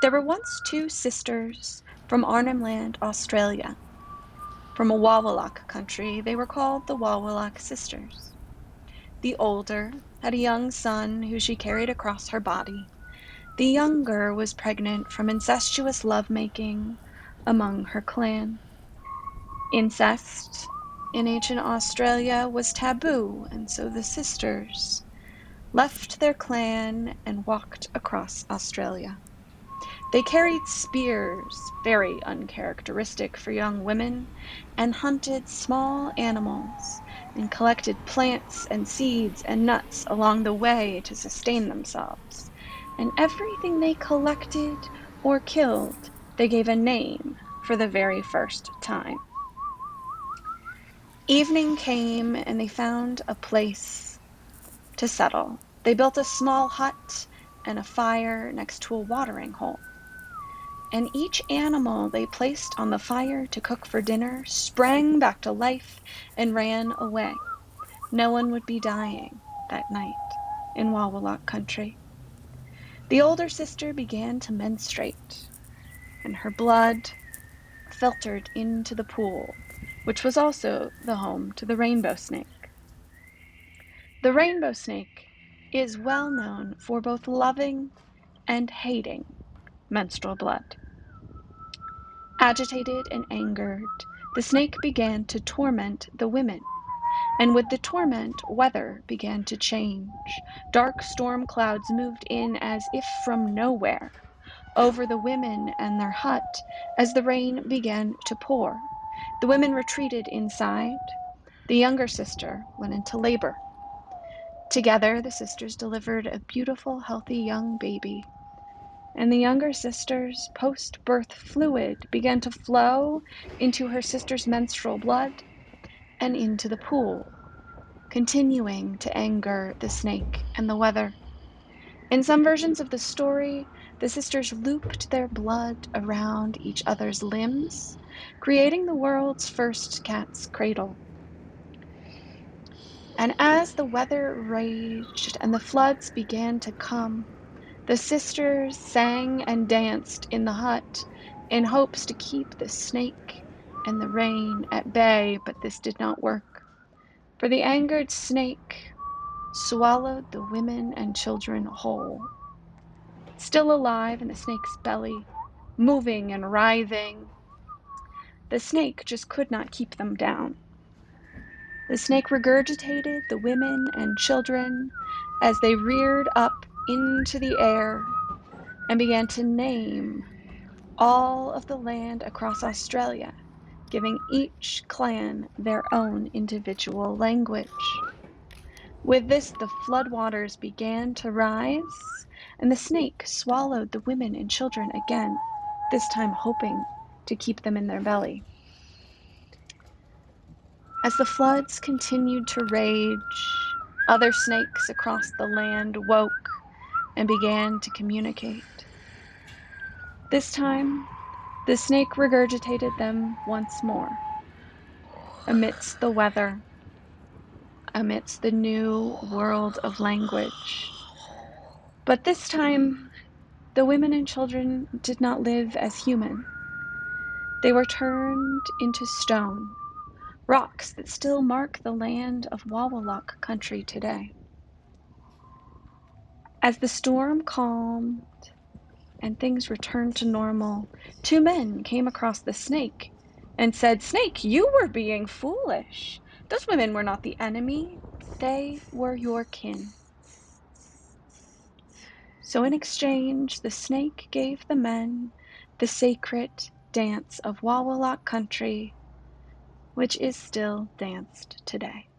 There were once two sisters from Arnhem Land, Australia. From a Wawilak country, they were called the Wawilak Sisters. The older had a young son who she carried across her body. The younger was pregnant from incestuous lovemaking among her clan. Incest in ancient Australia was taboo, and so the sisters left their clan and walked across Australia. They carried spears, very uncharacteristic for young women, and hunted small animals and collected plants and seeds and nuts along the way to sustain themselves. And everything they collected or killed, they gave a name for the very first time. Evening came and they found a place to settle. They built a small hut and a fire next to a watering hole. And each animal they placed on the fire to cook for dinner sprang back to life and ran away. No one would be dying that night in Wawilak country. The older sister began to menstruate, and her blood filtered into the pool, which was also the home to the rainbow snake. The rainbow snake is well known for both loving and hating menstrual blood. Agitated and angered, the snake began to torment the women, and with the torment, weather began to change. Dark storm clouds moved in as if from nowhere over the women and their hut as the rain began to pour. The women retreated inside. The younger sister went into labor. Together, the sisters delivered a beautiful, healthy young baby. And the younger sister's post-birth fluid began to flow into her sister's menstrual blood and into the pool, continuing to anger the snake and the weather. In some versions of the story, the sisters looped their blood around each other's limbs, creating the world's first cat's cradle. And as the weather raged and the floods began to come, the sisters sang and danced in the hut in hopes to keep the snake and the rain at bay, but this did not work. For the angered snake swallowed the women and children whole. Still alive in the snake's belly, moving and writhing, the snake just could not keep them down. The snake regurgitated the women and children as they reared up into the air and began to name all of the land across Australia, giving each clan their own individual language. With this, the floodwaters began to rise, and the snake swallowed the women and children again, this time hoping to keep them in their belly. As the floods continued to rage, other snakes across the land woke and began to communicate. This time, the snake regurgitated them once more, amidst the weather, amidst the new world of language. But this time, the women and children did not live as human. They were turned into stone, rocks that still mark the land of Wawilak country today. As the storm calmed and things returned to normal, two men came across the snake and said, "Snake, you were being foolish. Those women were not the enemy. They were your kin." So in exchange, the snake gave the men the sacred dance of Wawilak country, which is still danced today.